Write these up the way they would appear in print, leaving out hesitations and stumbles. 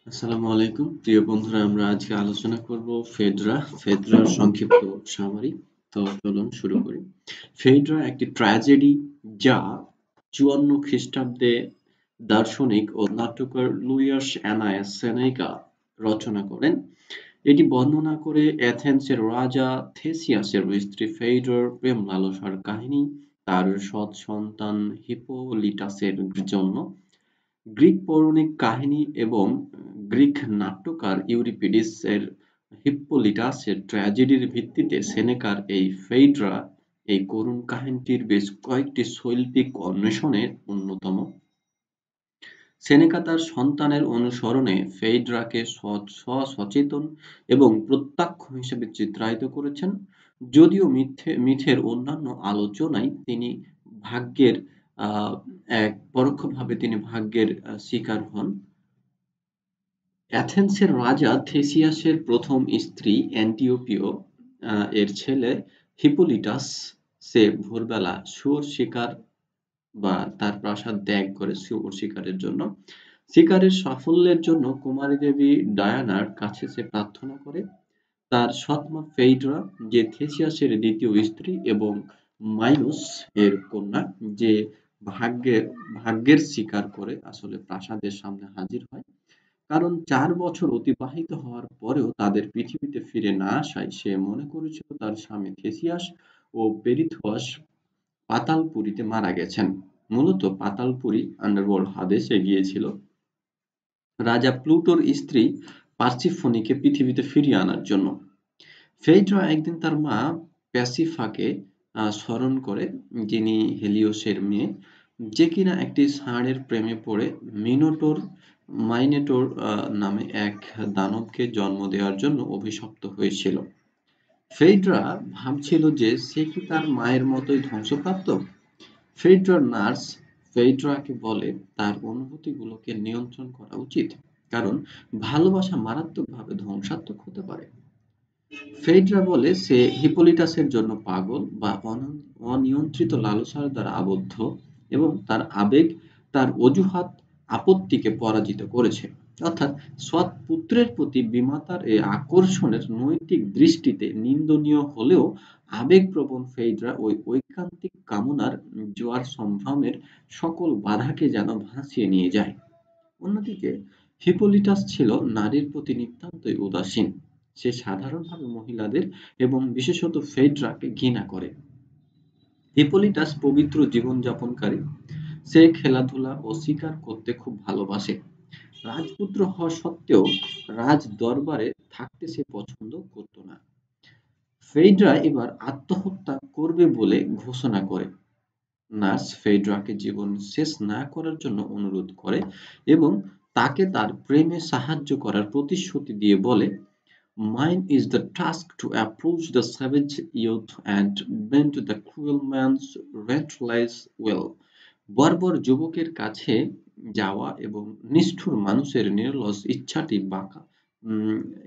আসসালামু আলাইকুম প্রিয় বন্ধুরা, আমরা আজকে আলোচনা করব ফেডরার সংক্ষিপ্ত সামারি। তো চলুন শুরু করি। ফেডরা একটি ট্র্যাজেডি যা 54 খ্রিস্টাব্দে দার্শনিক ও নাট্যকার লুইয়াস অ্যানায়াস সেনেকা রচনা করেন। এটি বর্ণনা করে অ্যাথেন্সের রাজা থেসিয়াসের স্ত্রী ফেইড্রার প্রেম লালসার কাহিনী, তার সৎ সন্তান হিপোলিটাসের জন্য গ্রিক পৌরাণিক কাহিনী এবং গ্রিক নাট্যকার ইউরিপিডিস-এর হিপ্পোলিটাসের ট্র্যাজেডির ভিত্তিতে সেনেকার এই ফেইড্রা এই করুণ কাহিনীটির বেশ কয়েকটি শৈল্পিক অন্বেষণের অন্যতম। সেনেকা তার সন্তানের অনুসরণে ফেইড্রাকে সচেতন এবং প্রত্যক্ষ হিসেবে চিত্রায়িত করেছেন, যদিও মিথের অন্যান্য আলোচনায় তিনি ভাগ্যের পরোক্ষভাবে তিনি ভাগ্যের শিকার হন। অ্যাথেন্সের রাজা থেসিয়াসের প্রথম স্ত্রী অ্যান্টিওপিও এর ছেলে হিপোলিটাস সে ভোরবেলা শুয়োর শিকার বা তার প্রাসাদ ত্যাগ করে শুয়োর শিকারের জন্য। শিকারের সাফল্যের জন্য কুমারী দেবী ডায়ানার কাছে সে প্রার্থনা করে। তার সৎমা ফেইড্রা, যে থেসিয়াসের দ্বিতীয় স্ত্রী এবং মাইনোস এর কন্যা, যে ভাগ্যের ভাগ্যের শিকার করে আসলে প্রাসাদের সামনে হাজির হয়। কারণ ৪ বছর অতিবাহিত হওয়ার পরেও তাদের পৃথিবীতে ফিরে না আসায় সে মনে করেছিল তার স্বামী থেসিয়াস ও পেরিথোয়াস পাতালপুরীতে মারা গেছেন। মূলত পাতালপুরী আন্ডারওয়ার্ল্ড হাদেসে গিয়েছিল রাজা প্লুটোর স্ত্রী পারসিফনিকে পৃথিবীতে ফিরিয়ে আনার জন্য। ফেইড্রা একদিন তার মা প্যাসিফাকে স্মরণ করে, যিনি হেলিওসের মেয়ে, যে কিনা একটি ষাঁড়ের প্রেমে পড়ে মাইনেটোর নামে এক দানবকে জন্ম দেওয়ার জন্য অভিশপ্ত হয়েছিল। ফেইড্রা ভাবছিল যে সে কি তার মায়ের মতোই ধ্বংসপ্রাপ্ত। ফেইড্রার নার্স ফেইড্রাকে বলে তার অনুভূতিগুলোকে নিয়ন্ত্রণ করা উচিত, কারণ ভালোবাসা মারাত্মকভাবে ধ্বংসাত্মক হতে পারে। ফেইড্রা বলে সে হিপোলিটাসের জন্য পাগল বা অনিয়ন্ত্রিত লালসার দ্বারা আবদ্ধ এবং তার আবেগ তার অজুহাত আপত্তিকে পরাজিত করেছে। অর্থাৎ সৎ পুত্রের প্রতি বিমাতার এই আকর্ষণের নৈতিক দৃষ্টিতে নিন্দনীয় হলেও আবেগপ্রবণ ফেইড্রা ওই ঐকান্তিক কামনার জোয়ার সম্ভ্রমের সকল বাধাকে যেন ভাসিয়ে নিয়ে যায়। অন্যদিকে হিপোলিটাস ছিল নারীর প্রতি নিতান্তই উদাসীন। সে সাধারণভাবে মহিলাদের এবং বিশেষত ফেইড্রাকে ঘৃণা করে। হিপোলিটাস পবিত্র জীবনযাপনকারী। সে খেলাধুলা ও শিকার করতে খুব ভালোবাসে। রাজপুত্র হওয়া সত্ত্বেও রাজ দরবারে থাকতে সে পছন্দ করত না। ফেইড্রা এবার আত্মহত্যা করবে বলে ঘোষণা করে। নার্স ফেইড্রাকে জীবন শেষ না করার জন্য অনুরোধ করে এবং তাকে তার প্রেমে সাহায্য করার প্রতিশ্রুতি দিয়ে বলে, "Mine is the task to approach the savage youth and bend the cruel man's relentless will." বর্বর যুবকের কাছে যাওয়া এবং নিষ্ঠুর মানুষের নির্লজ্জ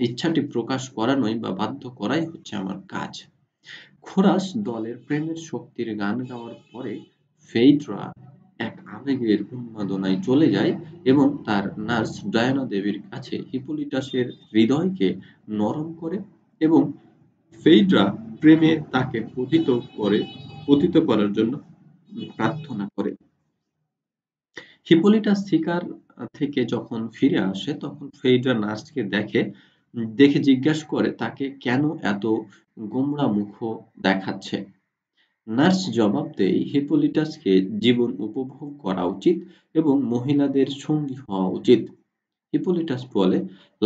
ইচ্ছাটি প্রকাশ করানোই বা বাধ্য করাই হচ্ছে আমার কাজ। খোরাস দলের প্রেমের শক্তির গান গাওয়ার পরে ফেইড্রা এক আবেগের উন্মাদনায় চলে যায় এবং তার নার্স ডায়ানা দেবীর কাছে হিপোলিটাসের হৃদয়কে নরম করে এবং ফেইড্রা প্রেমে তাকে পতিত করার জন্য প্রার্থনা করে। হিপোলিটাস শিকার থেকে যখন ফিরে আসে তখন ফেইড্রা নার্সকে দেখে জিজ্ঞাসা করে তাকে কেন এত গোমড়া মুখ দেখাচ্ছে। নার্স জবাব দেয় হিপোলিটাসকে জীবন উপভোগ করা উচিত এবং মহিলাদের সঙ্গী হওয়া উচিত। হিপোলিটাস বলে,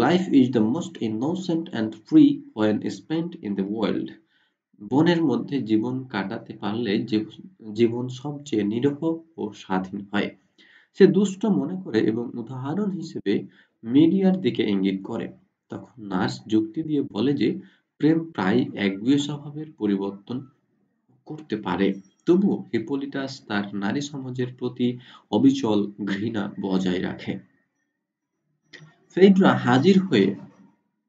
life is the most innocent and free when spent in the world. বনের মধ্যে জীবন কাটাতে পারলে জীবন সবচেয়ে নিরীহ ও স্বাধীন হয়। সে দুষ্ট মনে করে এবং উদাহরণ হিসেবে মিডিয়ার দিকে ইঙ্গিত করে। তখন নার্স যুক্তি দিয়ে বলে যে প্রেম প্রায় একগুঁয়ে স্বভাবের পরিবর্তন করতে পারে, তবুও হিপোলিটাস তার নারী সমাজের প্রতি অবিচল ঘৃণা বজায় রাখে। ফেইড্রা হাজির হয়ে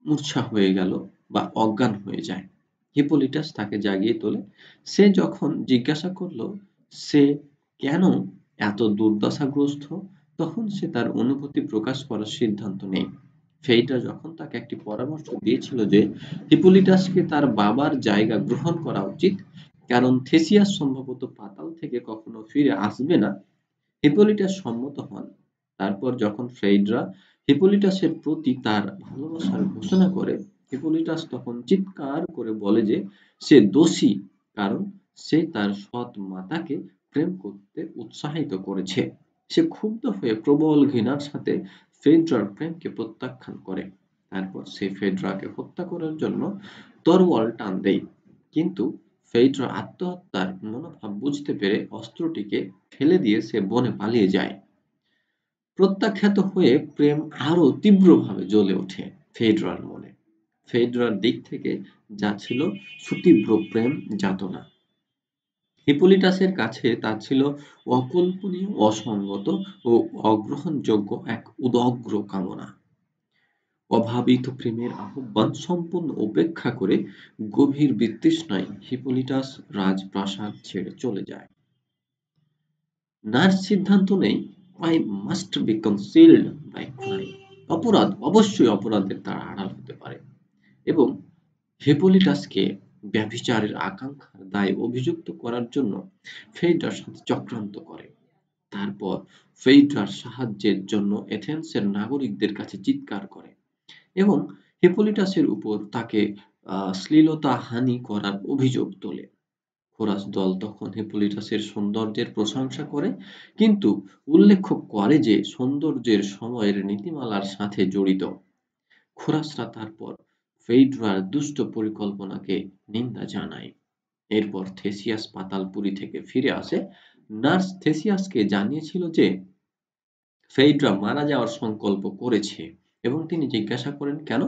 মূর্ছা হয়ে গেল বা অজ্ঞান হয়ে যায়। হিপোলিটাস তাকে জাগিয়ে তোলে। সে যখন জিজ্ঞাসা করল সে কেন এত দুর্দশাগ্রস্ত, তখন সে তার অনুভূতি প্রকাশ করার সিদ্ধান্ত নেয়। ফেইড্রা যখন তাকে একটি পরামর্শ দিয়েছিল যে হিপোলিটাসকে তার বাবার জায়গা গ্রহণ করা উচিত, কারণ থেসিয়াস সম্ভবত পাতাল থেকে কখনো ফিরে আসবে না, হিপোলিটাস সম্মত হন। তারপর যখন ফেইড্রা হিপোলিটাসের প্রতি তার ভালোবাসার ঘোষণা করে, হিপোলিটাস তখন চিৎকার করে বলে যে সে দোষী, কারণ সে তার সৎ মাতাকে প্রেম করতে উৎসাহিত করেছে। সে ক্ষুব্ধ হয়ে প্রবল ঘৃণার সাথে ফেড্রার প্রেমকে প্রত্যাখ্যান করে। তারপর সে ফেড্রাকে হত্যা করার জন্য তরোয়াল টান দেয়, কিন্তু ফেইড্রা আত্মহত্যার মনোভাব বুঝতে পেরে অস্ত্রটিকে ফেলে দিয়ে সে বনে পালিয়ে যায়। প্রত্যাখ্যাত হয়ে প্রেম আরো তীব্রভাবে জ্বলে ওঠে ফেড্রার মনে। ফেড্রার দিক থেকে যা ছিল সুতীব্র প্রেম যাতনা, হিপোলিটাসের কাছে তা ছিল অকল্পনীয়, অসঙ্গত ও অগ্রহণযোগ্য এক উদগ্র কামনা। অভাবিত প্রেমের আহ্বান সম্পূর্ণ উপেক্ষা করে গভীর বিতৃষ্ণায় হিপোলিটাস রাজপ্রাসাদ ছেড়ে চলে যায়। নার্স সিদ্ধান্ত নেয়, I must be concealed by crime. অপরাধ অবশ্যই অপরাধের দ্বারা আড়াল হতে পারে, এবং হিপোলিটাসকে ব্যভিচারের আকাঙ্ক্ষার দায়ে অভিযুক্ত করার জন্য ফেইড্রার সাথে চক্রান্ত করে। তারপর ফেইড্রার সাহায্যের জন্য এথেন্সের নাগরিকদের কাছে চিৎকার করে এবং হিপোলিটাসের উপর তাকে শ্লীলতাহানি করার অভিযোগ তোলে। হোরাস দল তখন হিপোলিটাসের সৌন্দর্যের প্রশংসা করে, কিন্তু উল্লেখ করে যে সৌন্দর্যের সময়ের নীতিমালার সাথে জড়িত। খোরাসরা তারপর ফেইড্রার দুষ্ট পরিকল্পনাকে নিন্দা জানায়। এরপর থেসিয়াস পাতালপুরী থেকে ফিরে আসে। নার্স থেসিয়াসকে জানিয়েছিল যে ফেইড্রা মারা যাওয়ার সংকল্প করেছে, এবং তিনি জিজ্ঞাসা করেন কেন।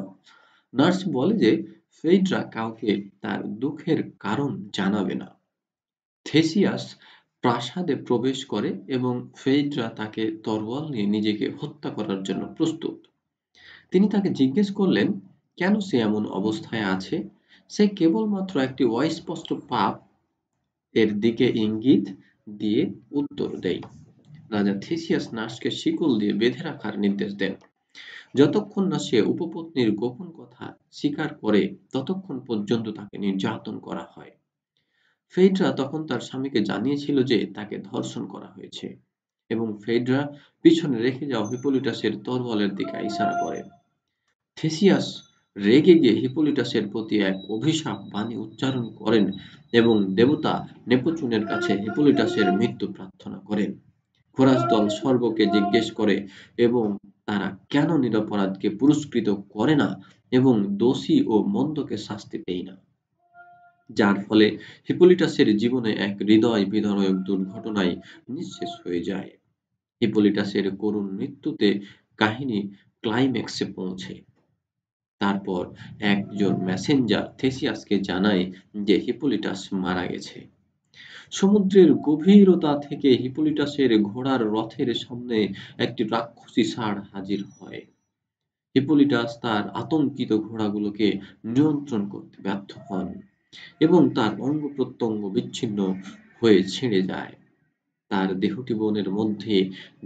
নার্স বলে যে ফেইড্রা কাউকে তার দুঃখের কারণ জানাবে না। থেসিয়াস প্রাসাদে প্রবেশ করে এবং ফেইড্রা তাকে তরোয়াল নিয়ে নিজেকে হত্যা করার জন্য প্রস্তুত। তিনি তাকে জিজ্ঞেস করলেন কেন সে এমন অবস্থায় আছে। সে কেবলমাত্র একটি অস্পষ্ট পাপ এর দিকে ইঙ্গিত দিয়ে উত্তর দেয়। রাজা থিসিয়াস নার্সকে শিকল দিয়ে বেঁধে রাখার নির্দেশ দেন। যতক্ষণ না সে উপপত্নীর গোপন কথা স্বীকার করে, ততক্ষণ পর্যন্ত তাকে নির্যাতন করা হয়। ফেইড্রা তখন তার স্বামীকে জানিয়েছিল যে তাকে ধর্ষণ করা হয়েছে, এবং ফেইড্রা পিছনে রেখে যাওয়া হিপোলিটাসের তরোয়ালের দিকে ইশারা করে। থেসিয়াস রেগে গিয়ে হিপোলিটাসের প্রতি এক অভিশাপ বাণী উচ্চারণ করেন এবং দেবতা নেপচুনের কাছে হিপোলিটাসের মৃত্যু প্রার্থনা করেন। খোরাস দল স্বর্গকে জিজ্ঞেস করে এবং তারা কেন নিরপরাধকে পুরস্কৃত করে না এবং দোষী ও মন্দকে শাস্তি দেয় না, যার ফলে হিপোলিটাসের জীবনে এক হৃদয় বিদারক দুর্ঘটনায় নিঃশেষ হয়ে যায়। হিপোলিটাসের করুণ মৃত্যুতে কাহিনী ক্লাইম্যাক্সে পৌঁছে। তারপর একজন মেসেঞ্জার থেসিয়াসকে জানায় যে হিপোলিটাস মারা গেছে। সমুদ্রের গভীরতা থেকে হিপোলিটাসের ঘোড়ার রথের সামনে একটি রাক্ষসী ষাঁড় হাজির হয়। হিপোলিটাস তার আতঙ্কিত ঘোড়াগুলোকে নিয়ন্ত্রণ করতে ব্যর্থ হন এবং তার অঙ্গ প্রত্যঙ্গ বিচ্ছিন্ন হয়ে ছিঁড়ে যায়। তার দেহটি বনের মধ্যে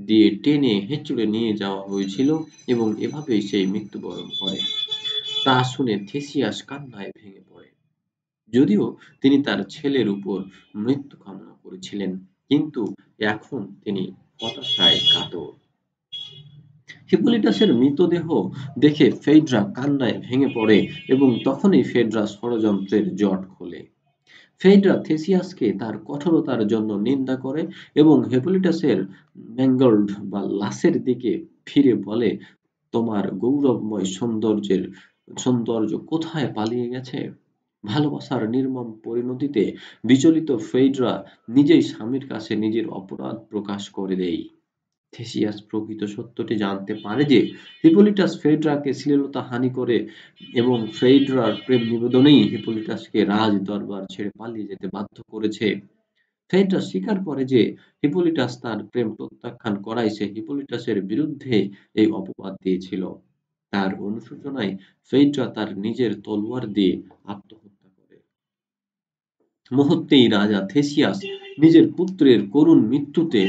দিয়ে টেনে হেঁচড়ে নিয়ে যাওয়া হয়েছিল এবং এভাবেই সেই মৃত্যুবরণ করে। তা শুনে থেসিয়াস কান্নায় ভেঙে পড়ে। যদিও তিনি তার ছেলের উপর মৃত্যু কামনা করেছিলেন, কিন্তু এখন তিনি হতাশায় কাতর। হিপোলিটাসের মৃতদেহ দেখে ফেইড্রা কান্নায় ভেঙে পড়ে এবং তখনই ফেইড্রা ষড়যন্ত্রের জট খোলে। ফেইড্রা থেসিয়াসকে তার কঠোরতার জন্য নিন্দা করে এবং হিপোলিটাসের ম্যাঙ্গলড বা লাশের দিকে ফিরে বলে, তোমার গৌরবময় সৌন্দর্য কোথায় পালিয়ে গেছে। ভালোবাসার নির্মম পরিণতিতে বিচলিত ফেইড্রা নিজেই স্বামীর কাছে নিজের অপরাধ প্রকাশ করে দেয়। থেসিয়াস প্রকৃত সত্যটি জানতে পারে যে হিপোলিটাস ফেইড্রাকে শ্লীলতাহানি করে এবং ফেইড্রার প্রেম নিবেদনেই হিপোলিটাসকে রাজ দরবার ছেড়ে পালিয়ে যেতে বাধ্য করেছে। ফেইড্রা স্বীকার করে যে হিপোলিটাস তার প্রেম প্রত্যাখ্যান করায় সে হিপোলিটাসের বিরুদ্ধে এই অপবাদ দিয়েছিল। তার অনুশোচনায় ফেইড্রা তার নিজের তলোয়ার দিয়ে আত্মহত্যা করে। মুহূর্তেই রাজা থেসিয়াস নিজের পুত্রের করুণ মৃত্যুতে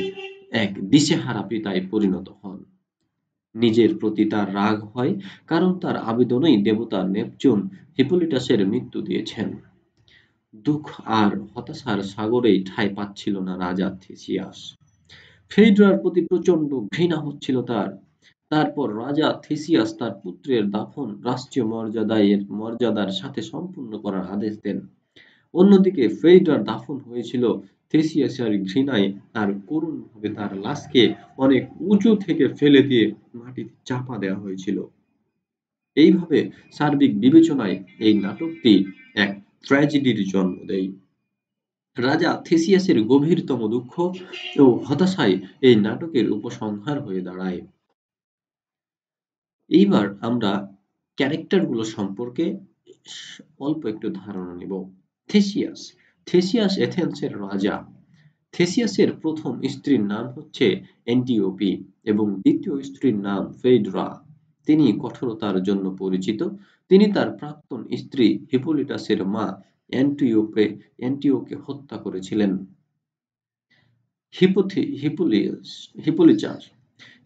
এক দিশেহারা পিতায় পরিণত হন। নিজের প্রতি তার রাগ হয়, কারণ তার আবেদনেই দেবতা নেপচুন হিপোলিটাসের মৃত্যু দিয়েছেন। দুঃখ আর হতাশার সাগরেই ঠাঁই পাচ্ছিল না রাজা থিসিয়াস। ফেইড্রার প্রতি প্রচণ্ড ঘৃণা হচ্ছিল তার। তারপর রাজা থিসিয়াস তার পুত্রের দাফন রাষ্ট্রীয় মর্যাদার সাথে সম্পূর্ণ করার আদেশ দেন। অন্যদিকে ফেইড্রার দাফন হয়েছিল থিসিয়াসের ঘৃণায় আর করুণভাবে তার লাশকে অনেক উঁচু থেকে ফেলে দিয়ে মাটিতে চাপা দেওয়া হয়েছিল। এইভাবে সার্বিক বিবেচনায় এই নাটকটি এক ট্র্যাজেডির জন্ম দেয়। রাজা থিসিয়াসের গভীরতম দুঃখ ও হতাশাই এই নাটকের উপসংহার হয়ে দাঁড়ায়। এইবার আমরা ক্যারেক্টারগুলো সম্পর্কে অল্প একটু ধারণা নেব। থেসিয়াস। থেসিয়াস এথেন্সের রাজা। থেসিয়াসের প্রথম স্ত্রীর নাম হচ্ছে অ্যান্টিওপি এবং দ্বিতীয় স্ত্রীর নাম ফেইড্রা। তিনি কঠোরতার জন্য পরিচিত। তিনি তার প্রাক্তন স্ত্রী হিপোলিটাসের মা অ্যান্টিওকে হত্যা করেছিলেন। হিপোলিটাস।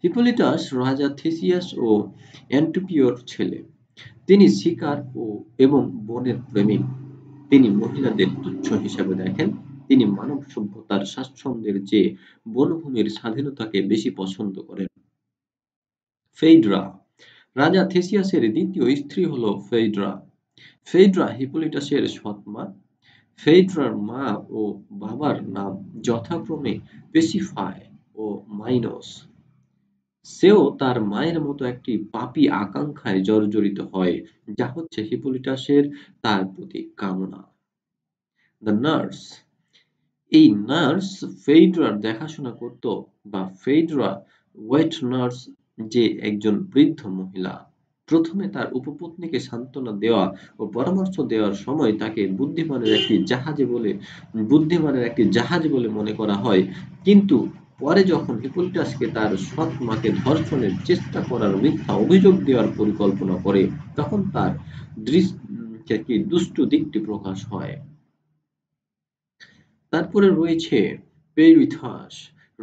হিপোলিটাস রাজা থিসিয়াস ও অ্যান্টিপিওর ছেলে। তিনি শিকার এবং বনের প্রেমিক। তিনি মহিলাদের তুচ্ছ হিসাবে দেখেন। তিনি মানব সভ্যতার স্বাচ্ছন্দ্যের চেয়ে বনভূমির স্বাধীনতাকে বেশি পছন্দ করেন। ফেইড্রা। রাজা থিসিয়াসের দ্বিতীয় স্ত্রী হল ফেইড্রা। ফেইড্রা হিপোলিটাসের সৎ মা। ফেইড্রার মা ও বাবার নাম যথাক্রমে পেসিফায় ও মাইনস। সেও তার মায়ের মতো একটি পাপী আকাঙ্ক্ষায় জর্জরিত হয়, যা হচ্ছে হিপোলিটাসের তার প্রতি কামনা। The nurse. এই নার্স ফেইড্রার দেখাশোনা করত, বা ফেইড্রা ওয়েট নার্স, যে একজন বৃদ্ধ মহিলা। প্রথমে তার উপপত্নীকে সান্ত্বনা দেওয়া ও পরামর্শ দেওয়ার সময় তাকে বুদ্ধিমানের একটি জাহাজ বলে মনে করা হয়, কিন্তু পরে যখন হিপোলিটাসকে তার সৎ মাকে ধর্ষণের চেষ্টা করার মিথ্যা অভিযোগ দেওয়ার পরিকল্পনা করে, তখন তার দুষ্টু দিকটি প্রকাশ হয়। তারপরে রয়েছে পেরিথাস,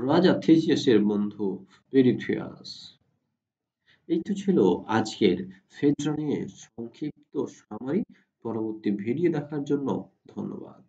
রাজা থিসিয়াসের বন্ধু পেরিথিয়াস। এই তো ছিল আজকের ফেডরা নিয়ে সংক্ষিপ্ত সামারি। পরবর্তী ভিডিও দেখার জন্য ধন্যবাদ।